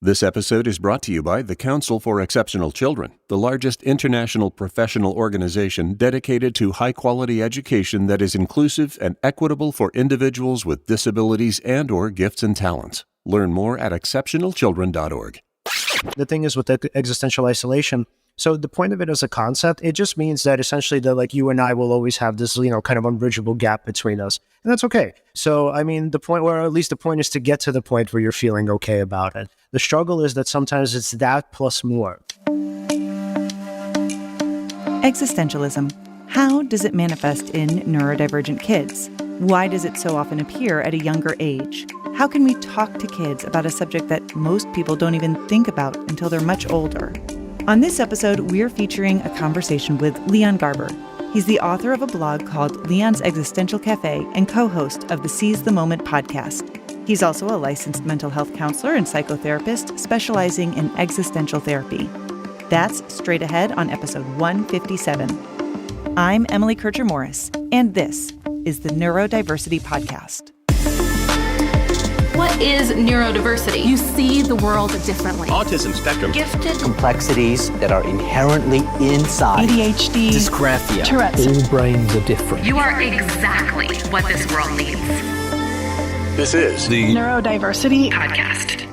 This episode is brought to you by the Council for Exceptional Children, the largest international professional organization dedicated to high-quality education that is inclusive and equitable for individuals with disabilities and/or gifts and talents. Learn more at exceptionalchildren.org. The thing is with existential isolation, so the point of it as a concept, it just means that essentially that like you and I will always have this, kind of unbridgeable gap between us. And that's okay. So, the point is to get to the point where you're feeling okay about it. The struggle is that sometimes it's that plus more. Existentialism. How does it manifest in neurodivergent kids? Why does it so often appear at a younger age? How can we talk to kids about a subject that most people don't even think about until they're much older? On this episode, we're featuring a conversation with Leon Garber. He's the author of a blog called Leon's Existential Cafe and co-host of the Seize the Moment podcast. He's also a licensed mental health counselor and psychotherapist specializing in existential therapy. That's straight ahead on episode 157. I'm Emily Kircher-Morris, and this is the Neurodiversity podcast. What is neurodiversity? You see the world differently. Autism spectrum. Gifted. Complexities that are inherently inside. ADHD. Dysgraphia. Tourette's. All brains are different. You are exactly what this world needs. This is the Neurodiversity Podcast.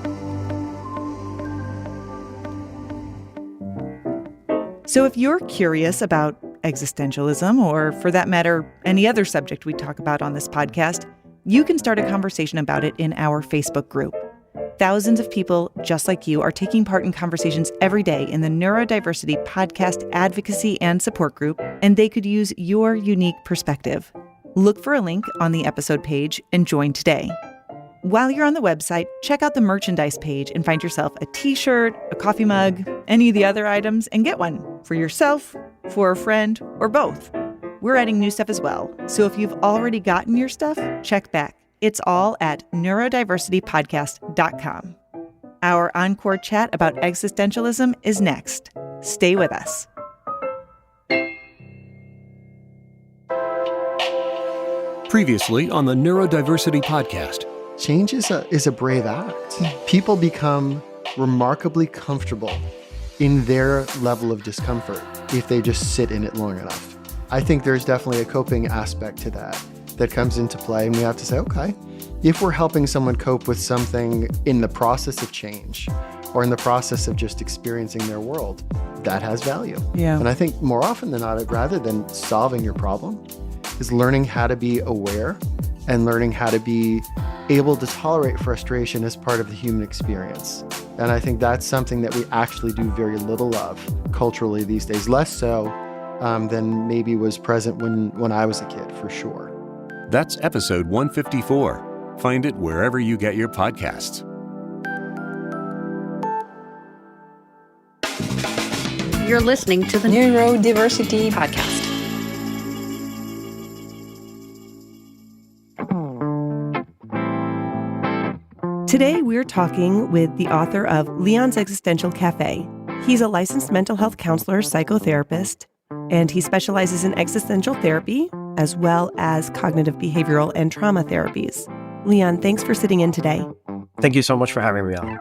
So if you're curious about existentialism, or for that matter, any other subject we talk about on this podcast, you can start a conversation about it in our Facebook group. Thousands of people just like you are taking part in conversations every day in the Neurodiversity Podcast Advocacy and Support Group, and they could use your unique perspective. Look for a link on the episode page and join today. While you're on the website, check out the merchandise page and find yourself a t-shirt, a coffee mug, any of the other items, and get one for yourself, for a friend, or both. We're adding new stuff as well, so if you've already gotten your stuff, check back. It's all at neurodiversitypodcast.com. Our encore chat about existentialism is next. Stay with us. Previously on the Neurodiversity podcast. Change is a brave act. People become remarkably comfortable in their level of discomfort if they just sit in it long enough. I think there's definitely a coping aspect to that comes into play, and we have to say, okay, if we're helping someone cope with something in the process of change or in the process of just experiencing their world, that has value. Yeah. And I think more often than not, rather than solving your problem, is learning how to be aware and learning how to be able to tolerate frustration as part of the human experience. And I think that's something that we actually do very little of culturally these days, less so than maybe was present when I was a kid, for sure. That's episode 154. Find it wherever you get your podcasts. You're listening to the Neurodiversity Podcast. Today, we're talking with the author of Leon's Existential Cafe. He's a licensed mental health counselor, psychotherapist, and he specializes in existential therapy as well as cognitive behavioral and trauma therapies. Leon, thanks for sitting in today. Thank you so much for having me on.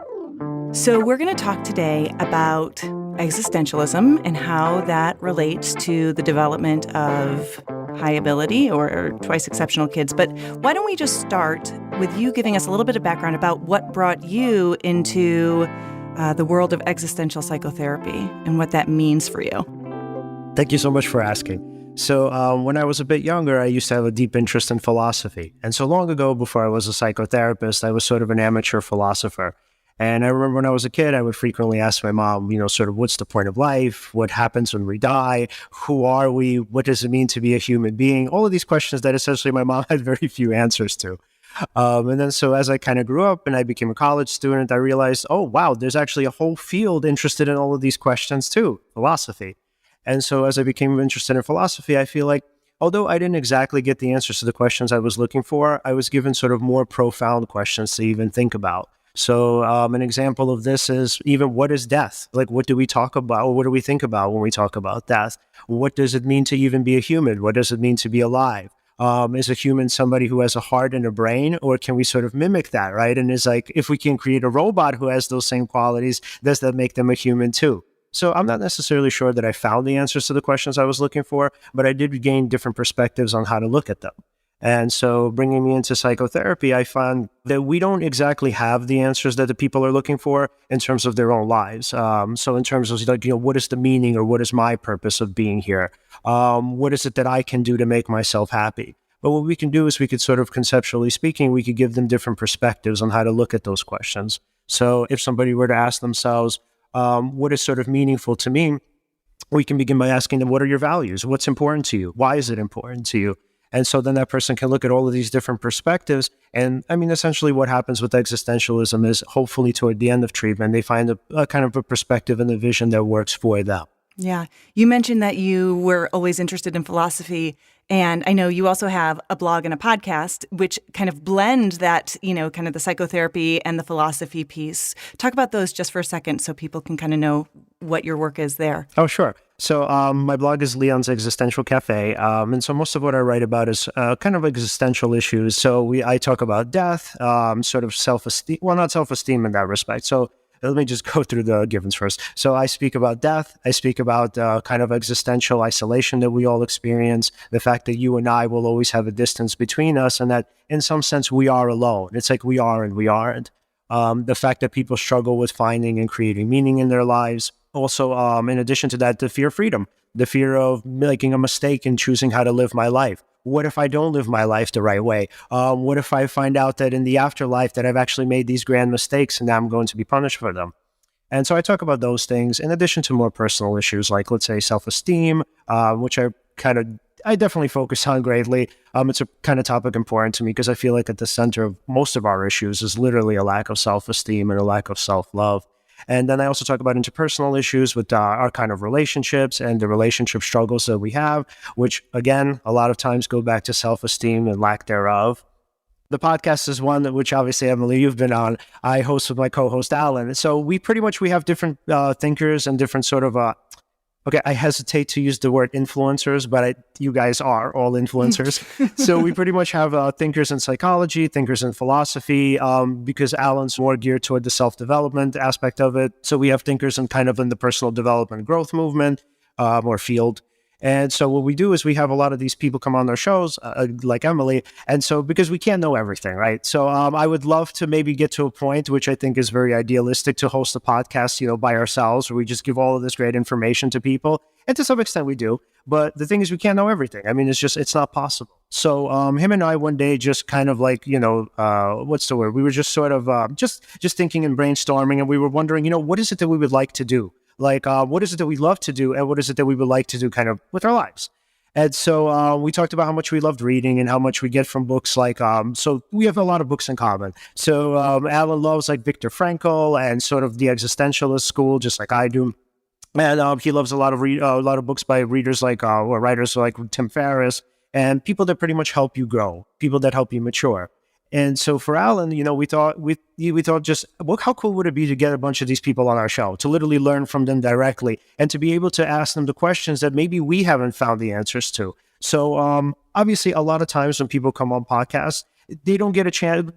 So we're going to talk today about existentialism and how that relates to the development of high ability or twice exceptional kids. But why don't we just start with you giving us a little bit of background about what brought you into the world of existential psychotherapy and what that means for you. Thank you so much for asking. So when I was a bit younger, I used to have a deep interest in philosophy. And so long ago, before I was a psychotherapist, I was sort of an amateur philosopher. And I remember when I was a kid, I would frequently ask my mom, sort of what's the point of life? What happens when we die? Who are we? What does it mean to be a human being? All of these questions that essentially my mom had very few answers to. And then so as I kind of grew up and I became a college student, I realized, oh, wow, there's actually a whole field interested in all of these questions too, philosophy. And so as I became interested in philosophy, I feel like, although I didn't exactly get the answers to the questions I was looking for, I was given sort of more profound questions to even think about. So an example of this is even what is death? Like, what do we talk about? What do we think about when we talk about death? What does it mean to even be a human? What does it mean to be alive? Is a human somebody who has a heart and a brain, or can we sort of mimic that, right? And it's like, if we can create a robot who has those same qualities, does that make them a human too? So I'm not necessarily sure that I found the answers to the questions I was looking for, but I did gain different perspectives on how to look at them. And so bringing me into psychotherapy, I found that we don't exactly have the answers that the people are looking for in terms of their own lives. So in terms of, like, what is the meaning, or what is my purpose of being here? What is it that I can do to make myself happy? But what we can do is we could sort of, conceptually speaking, we could give them different perspectives on how to look at those questions. So if somebody were to ask themselves, what is sort of meaningful to me? We can begin by asking them, what are your values? What's important to you? Why is it important to you? And so then that person can look at all of these different perspectives. And I mean, essentially what happens with existentialism is, hopefully toward the end of treatment, they find a kind of a perspective and a vision that works for them. Yeah. You mentioned that you were always interested in philosophy. And I know you also have a blog and a podcast, which kind of blend that, kind of the psychotherapy and the philosophy piece. Talk about those just for a second so people can kind of know what your work is there. Oh, sure. So my blog is Leon's Existential Cafe. And so most of what I write about is kind of existential issues. So I talk about death, sort of self-esteem, well, not self-esteem in that respect. So let me just go through the givens first. So I speak about death. I speak about kind of existential isolation that we all experience, the fact that you and I will always have a distance between us, and that in some sense we are alone. It's like we are and we aren't. The fact that people struggle with finding and creating meaning in their lives. Also, in addition to that, the fear of freedom, the fear of making a mistake and choosing how to live my life. What if I don't live my life the right way? What if I find out that in the afterlife that I've actually made these grand mistakes and now I'm going to be punished for them? And so I talk about those things in addition to more personal issues like, let's say, self-esteem, which I definitely focus on greatly. It's a kind of topic important to me because I feel like at the center of most of our issues is literally a lack of self-esteem and a lack of self-love. And then I also talk about interpersonal issues with our kind of relationships and the relationship struggles that we have, which, again, a lot of times go back to self-esteem and lack thereof. The podcast is one that, which obviously, Emily, you've been on. I host with my co-host, Alan. So we have different thinkers and different sort of, okay, I hesitate to use the word influencers, but you guys are all influencers. So we pretty much have thinkers in psychology, thinkers in philosophy, because Alan's more geared toward the self-development aspect of it. So we have thinkers in the personal development growth movement or field. And so what we do is we have a lot of these people come on our shows, like Emily. And so because we can't know everything, right? So I would love to maybe get to a point, which I think is very idealistic, to host a podcast, by ourselves, where we just give all of this great information to people. And to some extent we do. But the thing is, we can't know everything. I mean, it's not possible. So him and I one day just kind of like, what's the word? We were just sort of just thinking and brainstorming. And we were wondering, what is it that we would like to do? Like, what is it that we love to do, and what is it that we would like to do kind of with our lives? And so we talked about how much we loved reading and how much we get from books like, so we have a lot of books in common. So Alan loves like Viktor Frankl and sort of the existentialist school, just like I do. And he loves a lot of books by readers like, or writers like Tim Ferriss, and people that pretty much help you grow, people that help you mature. And so for Alan, we thought just, how cool would it be to get a bunch of these people on our show, to literally learn from them directly and to be able to ask them the questions that maybe we haven't found the answers to. So obviously, a lot of times when people come on podcasts, they don't get a chance.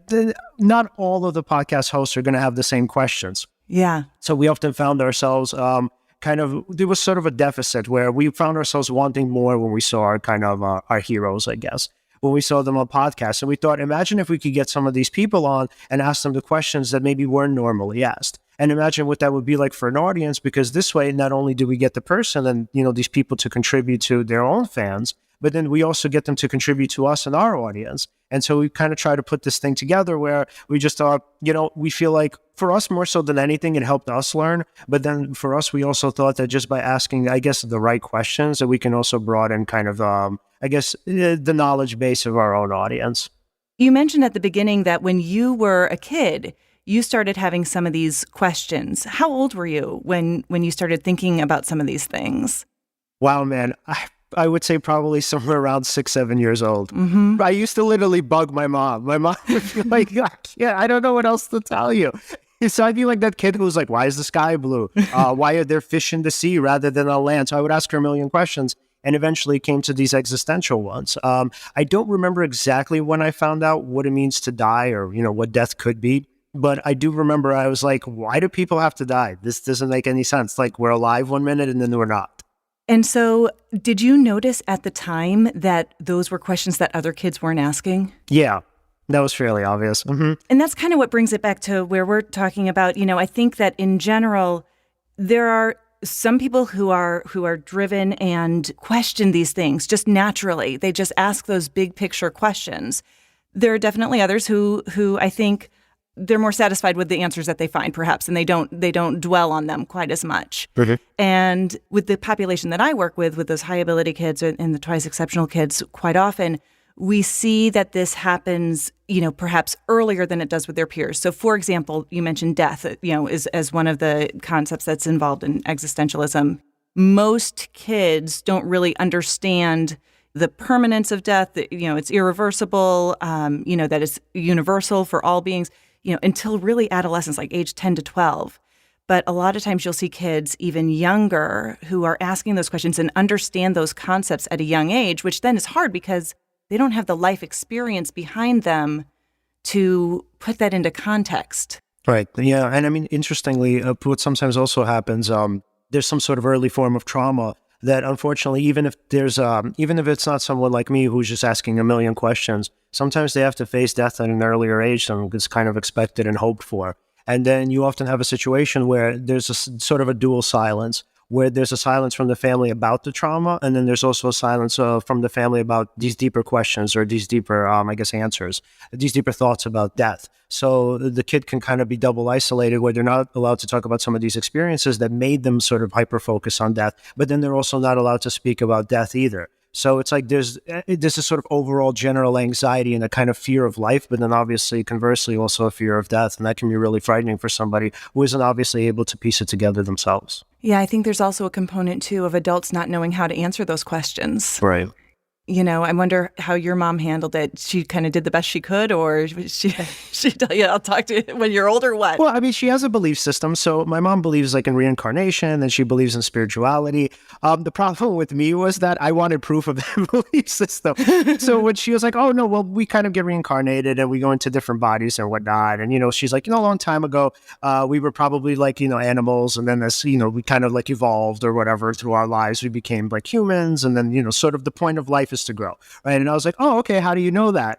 Not all of the podcast hosts are going to have the same questions. Yeah. So we often found ourselves there was sort of a deficit where we found ourselves wanting more when we saw our heroes, I guess, when we saw them on podcasts. And we thought, imagine if we could get some of these people on and ask them the questions that maybe weren't normally asked. And imagine what that would be like for an audience, because this way, not only do we get the person and, these people to contribute to their own fans, but then we also get them to contribute to us and our audience. And so we kind of try to put this thing together where we just thought, we feel like for us more so than anything, it helped us learn. But then for us, we also thought that just by asking, I guess, the right questions, that we can also broaden kind of, the knowledge base of our own audience. You mentioned at the beginning that when you were a kid, you started having some of these questions. How old were you when you started thinking about some of these things? Wow, man. I would say probably somewhere around 6, 7 years old. Mm-hmm. I used to literally bug my mom. My mom would be like, I don't know what else to tell you. So I'd be like that kid who's like, why is the sky blue? Why are there fish in the sea rather than on land? So I would ask her a million questions. and eventually came to these existential ones. I don't remember exactly when I found out what it means to die or, what death could be. But I do remember I was like, why do people have to die? This doesn't make any sense. Like, we're alive one minute and then we're not. And so did you notice at the time that those were questions that other kids weren't asking? Yeah, that was fairly obvious. Mm-hmm. And that's kind of what brings it back to where we're talking about, I think that in general, there are some people who are driven and question these things just naturally. They just ask those big picture questions. There are definitely others who I think they're more satisfied with the answers that they find, perhaps, and they don't dwell on them quite as much. Mm-hmm. And with the population that I work with those high ability kids and the twice exceptional kids, quite often we see that this happens, perhaps earlier than it does with their peers. So, for example, you mentioned death, is as one of the concepts that's involved in existentialism. Most kids don't really understand the permanence of death. It's irreversible. That it's universal for all beings. Until really adolescence, like age 10 to 12. But a lot of times you'll see kids even younger who are asking those questions and understand those concepts at a young age, which then is hard because they don't have the life experience behind them to put that into context. Right. Yeah. And I mean, interestingly, what sometimes also happens, there's some sort of early form of trauma that unfortunately, even if it's not someone like me who's just asking a million questions, sometimes they have to face death at an earlier age than is kind of expected and hoped for. And then you often have a situation where there's a sort of a dual silence, where there's a silence from the family about the trauma, and then there's also a silence from the family about these deeper questions or these deeper, answers, these deeper thoughts about death. So the kid can kind of be double isolated where they're not allowed to talk about some of these experiences that made them sort of hyper-focus on death, but then they're also not allowed to speak about death either. So it's like there's a sort of overall general anxiety and a kind of fear of life, but then obviously, conversely, also a fear of death. And that can be really frightening for somebody who isn't obviously able to piece it together themselves. Yeah, I think there's also a component, too, of adults not knowing how to answer those questions. Right. I wonder how your mom handled it. She kind of did the best she could, or she tell you, I'll talk to you when you're older, what? Well, I mean, she has a belief system. So my mom believes in reincarnation and she believes in spirituality. The problem with me was that I wanted proof of that belief system. So when she was like, oh, no, well, we kind of get reincarnated and we go into different bodies and whatnot. And, she's like, a long time ago, we were probably animals. And then as, we kind of evolved or whatever through our lives. We became like humans. And then, sort of the point of life is to grow, right? And I was like, oh, okay, how do you know that?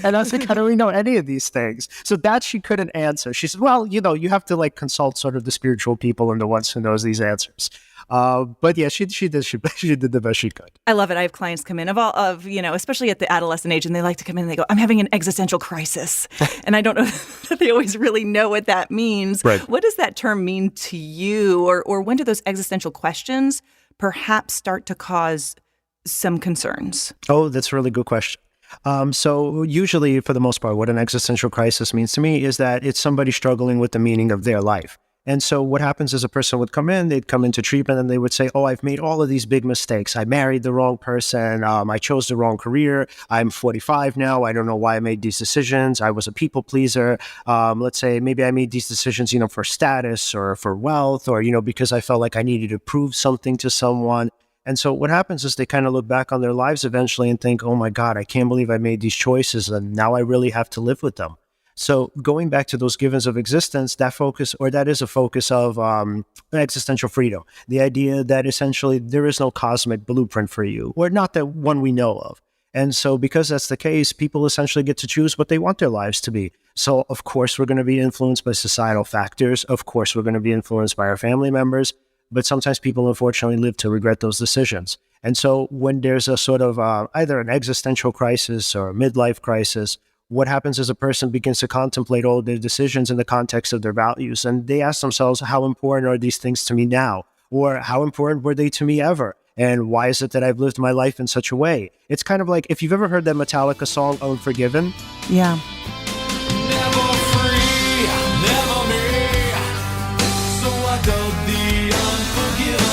And I was like, how do we know any of these things? So that she couldn't answer. She said, well, you have to consult sort of the spiritual people and the ones who knows these answers. But yeah, she did the best she could. I love it. I have clients come in especially at the adolescent age, and they like to come in and they go, I'm having an existential crisis. And I don't know that they always really know what that means. Right. What does that term mean to you? Or when do those existential questions perhaps start to cause some concerns? Oh, that's a really good question. So usually, for the most part, what an existential crisis means to me is that it's somebody struggling with the meaning of their life. And so what happens is a person would come in, they'd come into treatment and they would say, oh, I've made all of these big mistakes. I married the wrong person. I chose the wrong career. I'm 45 now. I don't know why I made these decisions. I was a people pleaser. Let's say maybe I made these decisions, for status or for wealth or, because I felt like I needed to prove something to someone. And so what happens is they kind of look back on their lives eventually and think, oh my God, I can't believe I made these choices and now I really have to live with them. So going back to those givens of existence, that is a focus of existential freedom. The idea that essentially there is no cosmic blueprint for you, or not that one we know of. And so because that's the case, people essentially get to choose what they want their lives to be. So of course, we're going to be influenced by societal factors. Of course, we're going to be influenced by our family members. But sometimes people, unfortunately, live to regret those decisions. And so when there's a sort of either an existential crisis or a midlife crisis, what happens is a person begins to contemplate all their decisions in the context of their values. And they ask themselves, how important are these things to me now? Or how important were they to me ever? And why is it that I've lived my life in such a way? It's kind of like, if you've ever heard that Metallica song, Unforgiven. Yeah. Never free, never me, so I dub the unforgiven.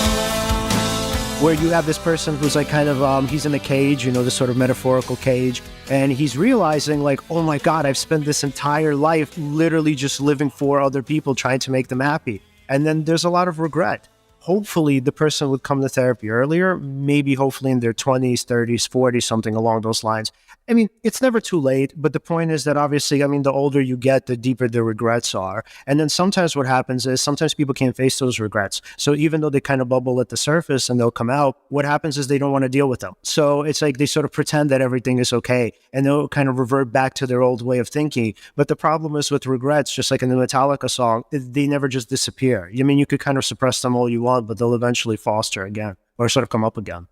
Where you have this person who's he's in a cage, this sort of metaphorical cage, and he's realizing oh my God, I've spent this entire life literally just living for other people, trying to make them happy. And then there's a lot of regret. hopefully the person would come to therapy earlier, maybe hopefully in their 20s, 30s, 40s, something along those lines. I mean, it's never too late, but the point is that obviously, I mean, the older you get, the deeper the regrets are. And then sometimes what happens is sometimes people can't face those regrets. So even though they kind of bubble at the surface and they'll come out, what happens is they don't want to deal with them. So it's like they sort of pretend that everything is okay and they'll kind of revert back to their old way of thinking. But the problem is with regrets, just like in the Metallica song, they never just disappear. I mean, you could kind of suppress them all you want, but they'll eventually foster again or sort of come up again.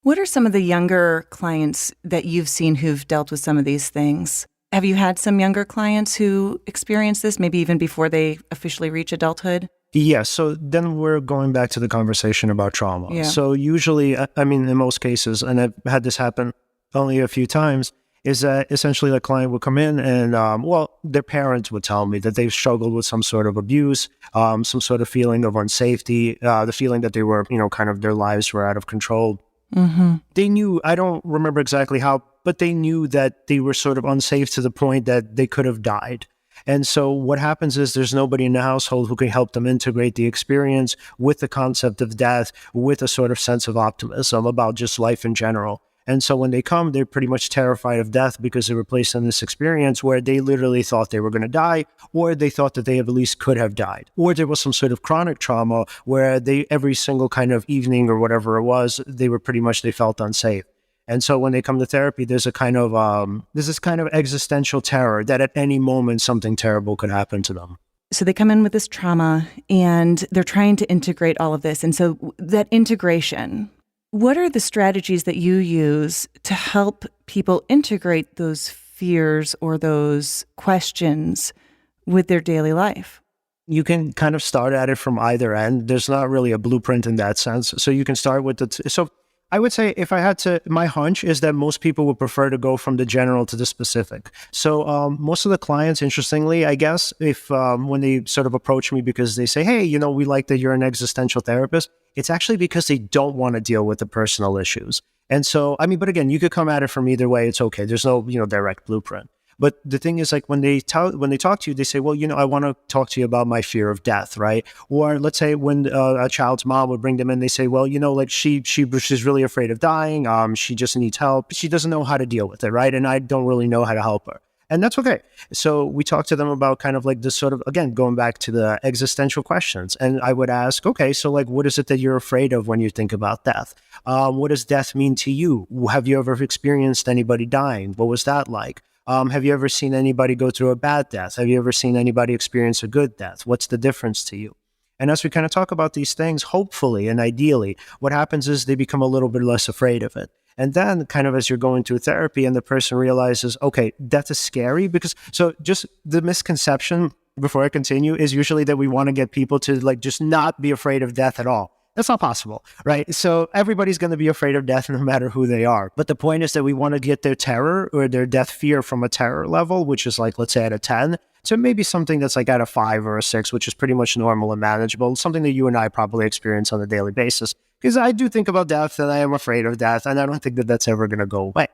What are some of the younger clients that you've seen who've dealt with some of these things? Have you had some younger clients who experience this, maybe even before they officially reach adulthood? Yeah, so then we're going back to the conversation about trauma. Yeah. So usually, I mean, in most cases, and I've had this happen only a few times, is that essentially the client would come in and, their parents would tell me that they've struggled with some sort of abuse, some sort of feeling of unsafety, the feeling that they were, kind of their lives were out of control. Mm-hmm. They knew, I don't remember exactly how, but they knew that they were sort of unsafe to the point that they could have died. And so what happens is there's nobody in the household who can help them integrate the experience with the concept of death, with a sort of sense of optimism about just life in general. And so when they come, they're pretty much terrified of death because they were placed in this experience where they literally thought they were going to die, or they thought that they at least could have died. Or there was some sort of chronic trauma where they, every single kind of evening or whatever it was, they felt unsafe. And so when they come to therapy, there's this kind of existential terror that at any moment something terrible could happen to them. So they come in with this trauma and they're trying to integrate all of this. And so that integration, what are the strategies that you use to help people integrate those fears or those questions with their daily life? You can kind of start at it from either end. There's not really a blueprint in that sense. So you can start with so I would say if I had to, my hunch is that most people would prefer to go from the general to the specific. So most of the clients, interestingly, I guess, if when they sort of approach me because they say, hey, we like that you're an existential therapist, it's actually because they don't want to deal with the personal issues. And so, but again, you could come at it from either way. It's okay. There's no, direct blueprint. But the thing is, like when they talk to you, they say, well, I want to talk to you about my fear of death, right? Or let's say when a child's mom would bring them in, they say, well, like she's really afraid of dying. She just needs help. She doesn't know how to deal with it, right? And I don't really know how to help her. And that's okay. So we talk to them about kind of like this sort of, again, going back to the existential questions. And I would ask, okay, so like, what is it that you're afraid of when you think about death? What does death mean to you? Have you ever experienced anybody dying? What was that like? Have you ever seen anybody go through a bad death? Have you ever seen anybody experience a good death? What's the difference to you? And as we kind of talk about these things, hopefully and ideally, what happens is they become a little bit less afraid of it. And then kind of as you're going through therapy and the person realizes, okay, death is scary because, so just the misconception before I continue is usually that we want to get people to like just not be afraid of death at all. That's not possible, right? So everybody's going to be afraid of death no matter who they are. But the point is that we want to get their terror or their death fear from a terror level, which is like, let's say at a 10, to maybe something that's like at a 5 or a 6, which is pretty much normal and manageable, something that you and I probably experience on a daily basis. Because I do think about death and I am afraid of death, and I don't think that that's ever going to go away.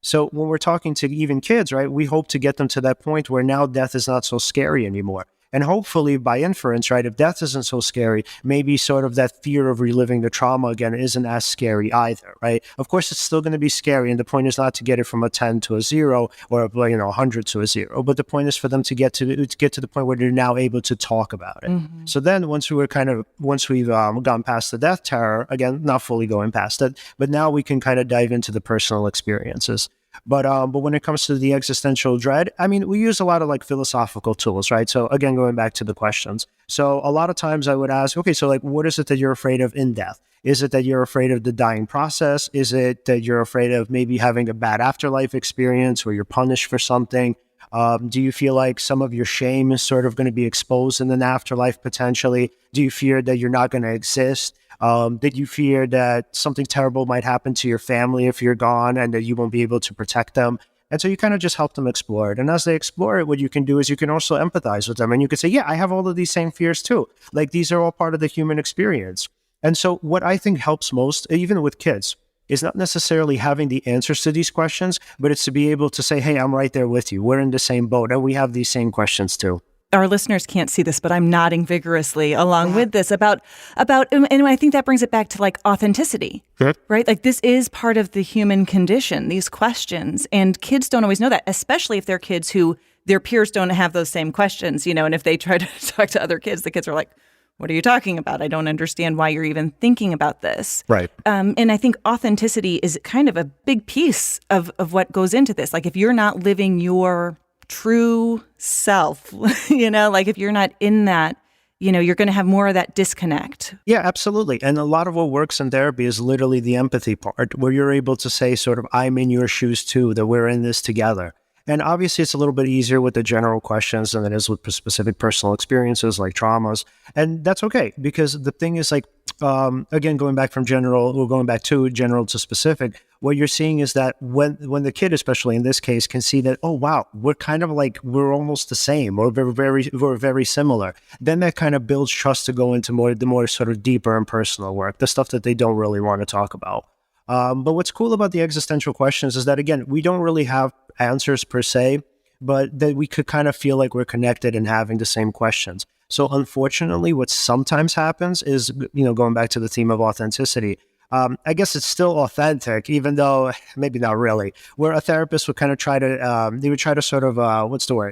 So when we're talking to even kids, right, we hope to get them to that point where now death is not so scary anymore. And hopefully by inference, right, if death isn't so scary, maybe sort of that fear of reliving the trauma again isn't as scary either, right? Of course, it's still going to be scary. And the point is not to get it from a 10 to a 0 or, 100 to a 0. But the point is for them to get to the point where they're now able to talk about it. Mm-hmm. So then once we've gone past the death terror, again, not fully going past it, but now we can kind of dive into the personal experiences. But when it comes to the existential dread, we use a lot of like philosophical tools, right? So again, going back to the questions. So a lot of times I would ask, okay, so like, what is it that you're afraid of in death? Is it that you're afraid of the dying process? Is it that you're afraid of maybe having a bad afterlife experience where you're punished for something? Do you feel like some of your shame is sort of going to be exposed in an afterlife potentially? Do you fear that you're not going to exist? Did you fear that something terrible might happen to your family if you're gone and that you won't be able to protect them? And so you kind of just help them explore it. And as they explore it, what you can do is you can also empathize with them. And you can say, yeah, I have all of these same fears too. Like these are all part of the human experience. And so what I think helps most, even with kids, is not necessarily having the answers to these questions, but it's to be able to say, hey, I'm right there with you. We're in the same boat and we have these same questions too. our listeners can't see this, but I'm nodding vigorously along with this about, and I think that brings it back to like authenticity, right? Like this is part of the human condition, these questions, and kids don't always know that, especially if they're kids who their peers don't have those same questions, and if they try to talk to other kids, the kids are like, what are you talking about? I don't understand why you're even thinking about this. Right. And I think authenticity is kind of a big piece of what goes into this. Like if you're not living your true self, like if you're not in that, you're going to have more of that disconnect. Yeah, absolutely. And a lot of what works in therapy is literally the empathy part, where you're able to say sort of, I'm in your shoes too, that we're in this together. And obviously, it's a little bit easier with the general questions than it is with specific personal experiences like traumas. And that's okay, because the thing is like, again, going back to general to specific, what you're seeing is that when the kid, especially in this case, can see that, oh, wow, we're kind of like, we're almost the same, or we're very similar, then that kind of builds trust to go into the more sort of deeper and personal work, the stuff that they don't really want to talk about. But what's cool about the existential questions is that, again, we don't really have answers per se, but that we could kind of feel like we're connected and having the same questions. So unfortunately, what sometimes happens is, going back to the theme of authenticity, I guess it's still authentic, even though maybe not really, where a therapist would kind of try to, they would try to sort of,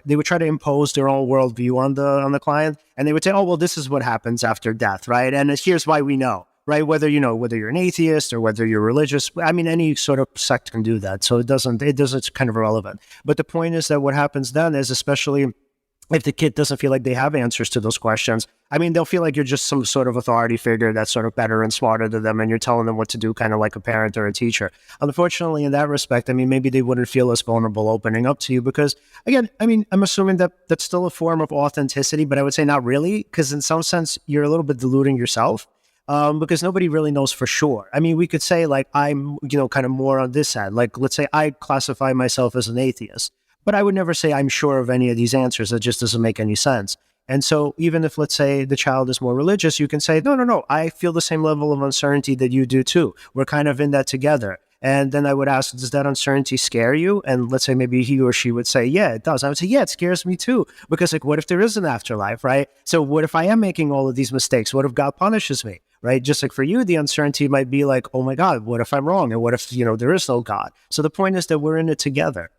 They would try to impose their own worldview on the client. And they would say, oh, well, this is what happens after death, right? And here's why we know. Right, whether you're an atheist or whether you're religious, I mean, any sort of sect can do that. So it's kind of irrelevant. But the point is that what happens then is, especially if the kid doesn't feel like they have answers to those questions, I mean, they'll feel like you're just some sort of authority figure that's sort of better and smarter than them, and you're telling them what to do, kind of like a parent or a teacher. Unfortunately, in that respect, I mean, maybe they wouldn't feel as vulnerable opening up to you because, again, I mean, I'm assuming that that's still a form of authenticity, but I would say not really, because in some sense, you're a little bit diluting yourself. Because nobody really knows for sure. I mean, we could say like, I'm, kind of more on this side. Like, let's say I classify myself as an atheist, but I would never say I'm sure of any of these answers. That just doesn't make any sense. And so even if, let's say, the child is more religious, you can say, no, I feel the same level of uncertainty that you do too. We're kind of in that together. And then I would ask, does that uncertainty scare you? And let's say maybe he or she would say, yeah, it does. I would say, yeah, it scares me too. Because like, what if there is an afterlife, right? So what if I am making all of these mistakes? What if God punishes me, right? Just like for you, the uncertainty might be like, oh my God, what if I'm wrong? And what if, there is no God? So the point is that we're in it together.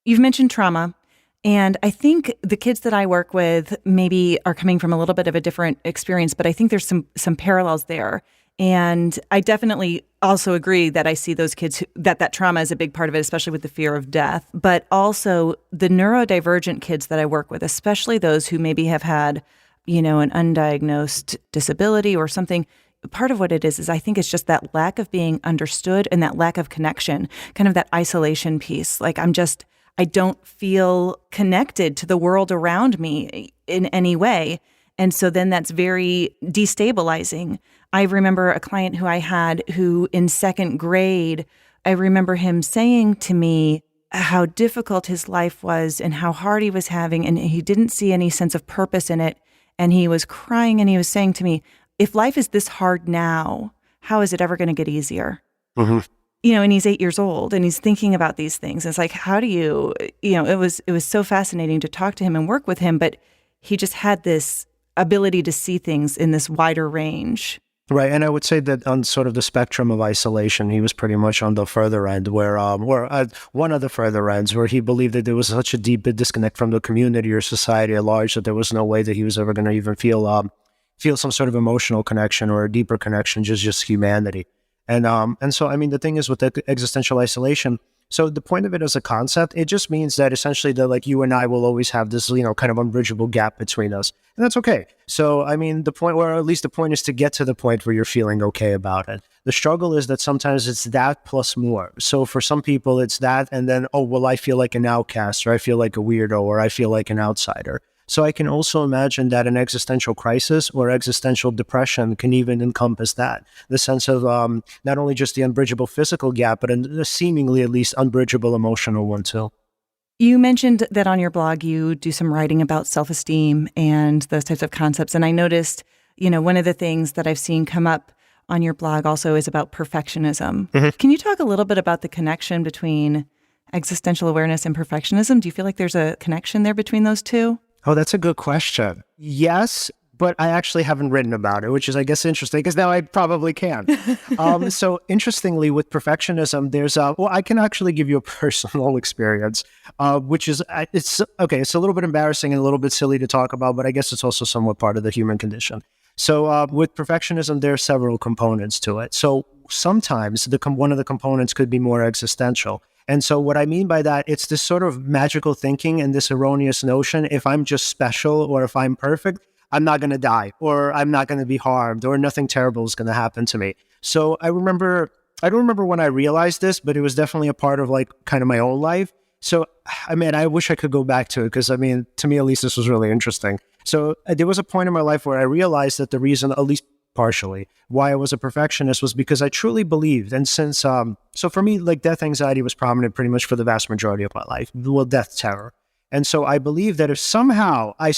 You've mentioned trauma. And I think the kids that I work with maybe are coming from a little bit of a different experience, but I think there's some parallels there. And I definitely also agree that I see those kids that trauma is a big part of it, especially with the fear of death. But also the neurodivergent kids that I work with, especially those who maybe have had, an undiagnosed disability or something. Part of what it is I think it's just that lack of being understood and that lack of connection, kind of that isolation piece. Like I don't feel connected to the world around me in any way. And so then that's very destabilizing. I remember a client who I had who in second grade, I remember him saying to me how difficult his life was and how hard he was having, and he didn't see any sense of purpose in it. And he was crying and he was saying to me, if life is this hard now, how is it ever going to get easier? Mm-hmm. And he's 8 years old and he's thinking about these things. And it's like, how do you, it was so fascinating to talk to him and work with him, but he just had this ability to see things in this wider range. Right. And I would say that on sort of the spectrum of isolation, he was pretty much on the further end where one of the further ends where he believed that there was such a deep disconnect from the community or society at large that there was no way that he was ever going to even feel some sort of emotional connection or a deeper connection, just humanity. And so, I mean, the thing is with the existential isolation, so the point of it as a concept, it just means that essentially that like you and I will always have this, kind of unbridgeable gap between us. And that's okay. So, I mean, the point is to get to the point where you're feeling okay about it. The struggle is that sometimes it's that plus more. So for some people, it's that. And then, oh, well, I feel like an outcast, or I feel like a weirdo, or I feel like an outsider. So I can also imagine that an existential crisis or existential depression can even encompass that, the sense of not only just the unbridgeable physical gap, but a seemingly at least unbridgeable emotional one too. You mentioned that on your blog, you do some writing about self-esteem and those types of concepts. And I noticed, one of the things that I've seen come up on your blog also is about perfectionism. Mm-hmm. Can you talk a little bit about the connection between existential awareness and perfectionism? Do you feel like there's a connection there between those two? Oh, that's a good question. Yes, but I actually haven't written about it, which is, I guess, interesting because now I probably can. So interestingly, with perfectionism, there's I can actually give you a personal experience, which is, it's a little bit embarrassing and a little bit silly to talk about, but I guess it's also somewhat part of the human condition. So with perfectionism, there are several components to it. So sometimes one of the components could be more existential. And so what I mean by that, it's this sort of magical thinking and this erroneous notion, if I'm just special or if I'm perfect, I'm not going to die or I'm not going to be harmed or nothing terrible is going to happen to me. So I don't remember when I realized this, but it was definitely a part of like kind of my own life. So, I mean, I wish I could go back to it because, I mean, to me, at least this was really interesting. So there was a point in my life where I realized that the reason, at least partially, why I was a perfectionist was because I truly believed. And since, so for me, like death anxiety was prominent pretty much for the vast majority of my life, well, death terror. And so I believe that if somehow I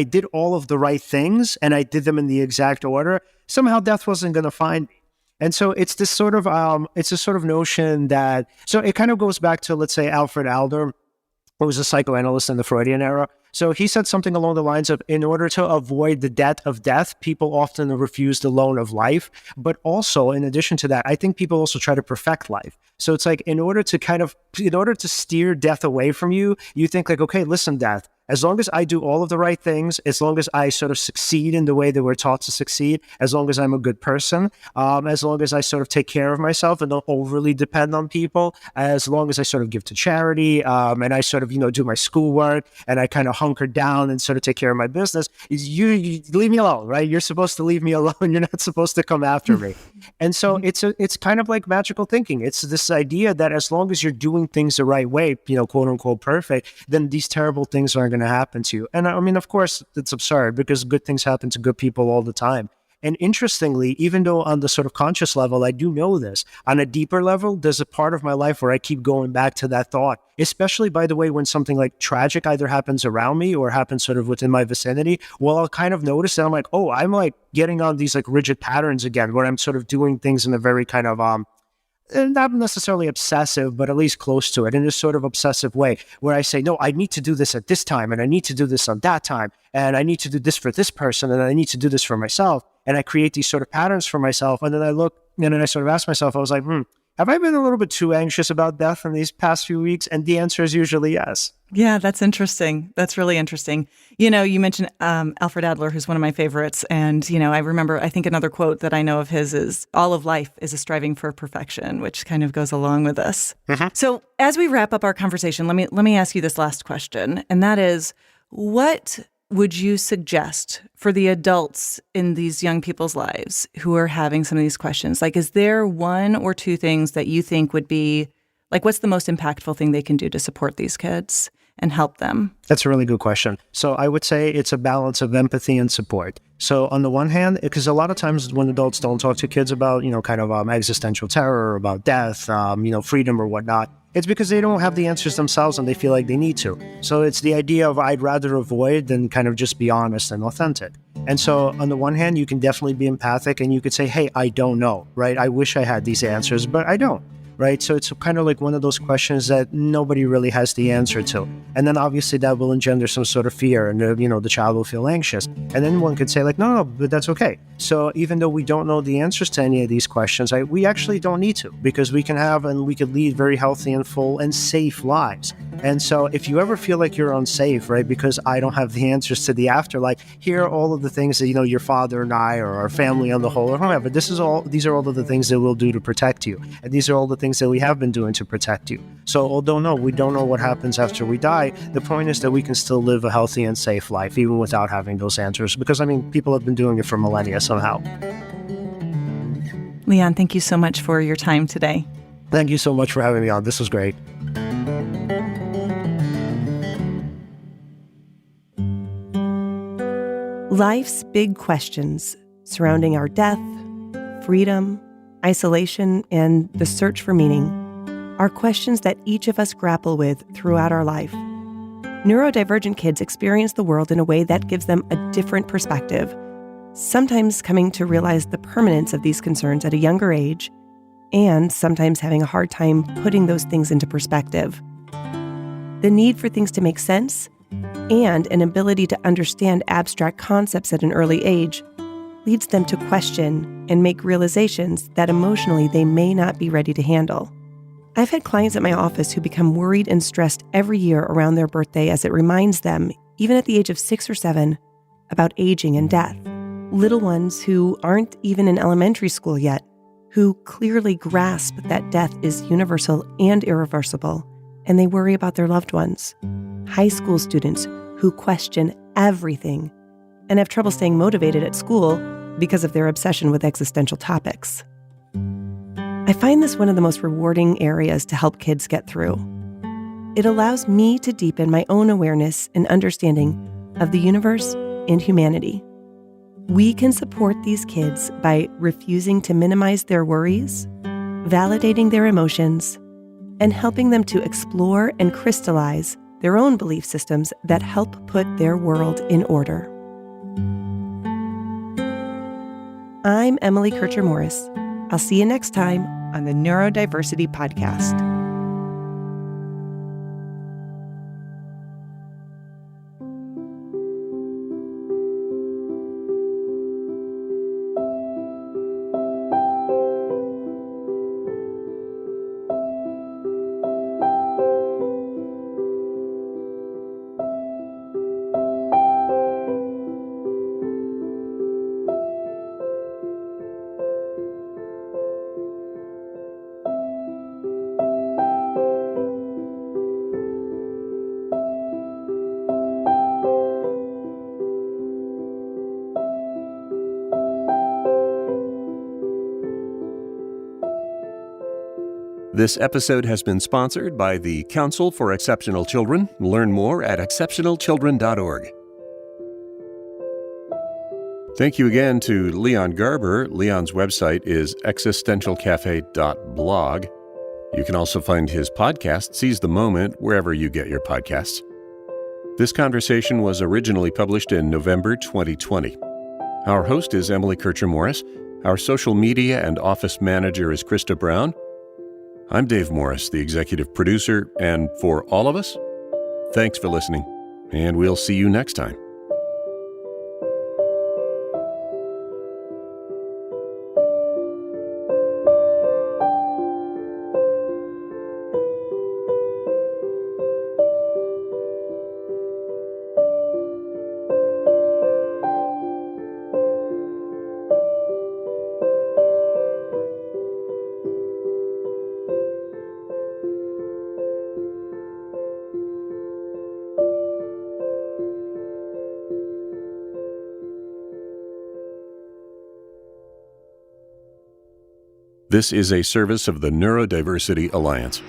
did all of the right things and I did them in the exact order, somehow death wasn't going to find me. And so it's this sort of, notion that, so it kind of goes back to, let's say, Alfred Adler, who was a psychoanalyst in the Freudian era. So he said something along the lines of, in order to avoid the debt of death, people often refuse the loan of life. But also, in addition to that, I think people also try to perfect life. So it's like, in order to steer death away from you, you think like, okay, listen, death, as long as I do all of the right things, as long as I sort of succeed in the way that we're taught to succeed, as long as I'm a good person, as long as I sort of take care of myself and don't overly depend on people, as long as I sort of give to charity, and I sort of, do my schoolwork and I kind of hunker down and sort of take care of my business, you leave me alone, right? You're supposed to leave me alone. You're not supposed to come after me. And so it's kind of like magical thinking. It's this idea that as long as you're doing things the right way, quote unquote perfect, then these terrible things aren't going to happen to you. And I mean, of course, it's absurd because good things happen to good people all the time. And interestingly, even though on the sort of conscious level, I do know this, on a deeper level, there's a part of my life where I keep going back to that thought, especially, by the way, when something like tragic either happens around me or happens sort of within my vicinity. Well, I'll kind of notice that I'm like, oh, I'm like getting on these like rigid patterns again, where I'm sort of doing things in a very kind of, not necessarily obsessive, but at least close to it, in this sort of obsessive way where I say, no, I need to do this at this time and I need to do this on that time and I need to do this for this person and I need to do this for myself. And I create these sort of patterns for myself. And then I look and then I sort of ask myself, I was like, have I been a little bit too anxious about death in these past few weeks? And the answer is usually yes. Yeah, that's interesting. That's really interesting. You mentioned Alfred Adler, who's one of my favorites. And, I think another quote that I know of his is, all of life is a striving for perfection, which kind of goes along with this. Mm-hmm. So as we wrap up our conversation, let me ask you this last question. And that is, what would you suggest for the adults in these young people's lives who are having some of these questions? Like, is there one or two things that you think would be, like, what's the most impactful thing they can do to support these kids and help them? That's a really good question. So I would say it's a balance of empathy and support. So on the one hand, because a lot of times when adults don't talk to kids about, existential terror, about death, freedom or whatnot, it's because they don't have the answers themselves and they feel like they need to. So it's the idea of I'd rather avoid than kind of just be honest and authentic. And so on the one hand, you can definitely be empathic and you could say, hey, I don't know, right? I wish I had these answers, but I don't. Right. So it's kind of like one of those questions that nobody really has the answer to. And then obviously that will engender some sort of fear and, the child will feel anxious. And then one could say like, no, but that's okay. So even though we don't know the answers to any of these questions, we actually don't need to, because we can have and we could lead very healthy and full and safe lives. And so if you ever feel like you're unsafe, right, because I don't have the answers to the afterlife, here are all of the things that, your father and I or our family on the whole or whoever, these are all of the things that we'll do to protect you. And these are all the things that we have been doing to protect you. So although we don't know what happens after we die, the point is that we can still live a healthy and safe life even without having those answers, because people have been doing it for millennia somehow. Leon, thank you so much for your time today. Thank you so much for having me on. This was great. Life's big questions surrounding our death, freedom, isolation, and the search for meaning are questions that each of us grapple with throughout our life. Neurodivergent kids experience the world in a way that gives them a different perspective, sometimes coming to realize the permanence of these concerns at a younger age, and sometimes having a hard time putting those things into perspective. The need for things to make sense and an ability to understand abstract concepts at an early age leads them to question and make realizations that emotionally they may not be ready to handle. I've had clients at my office who become worried and stressed every year around their birthday as it reminds them, even at the age of 6 or 7, about aging and death. Little ones who aren't even in elementary school yet, who clearly grasp that death is universal and irreversible, and they worry about their loved ones. High school students who question everything and have trouble staying motivated at school because of their obsession with existential topics. I find this one of the most rewarding areas to help kids get through. It allows me to deepen my own awareness and understanding of the universe and humanity. We can support these kids by refusing to minimize their worries, validating their emotions, and helping them to explore and crystallize their own belief systems that help put their world in order. I'm Emily Kircher-Morris. I'll see you next time on the Neurodiversity Podcast. This episode has been sponsored by the Council for Exceptional Children. Learn more at exceptionalchildren.org. Thank you again to Leon Garber. Leon's website is existentialcafe.blog. You can also find his podcast, Seize the Moment, wherever you get your podcasts. This conversation was originally published in November 2020. Our host is Emily Kircher-Morris. Our social media and office manager is Krista Brown. I'm Dave Morris, the executive producer, and for all of us, thanks for listening, and we'll see you next time. This is a service of the Neurodiversity Alliance.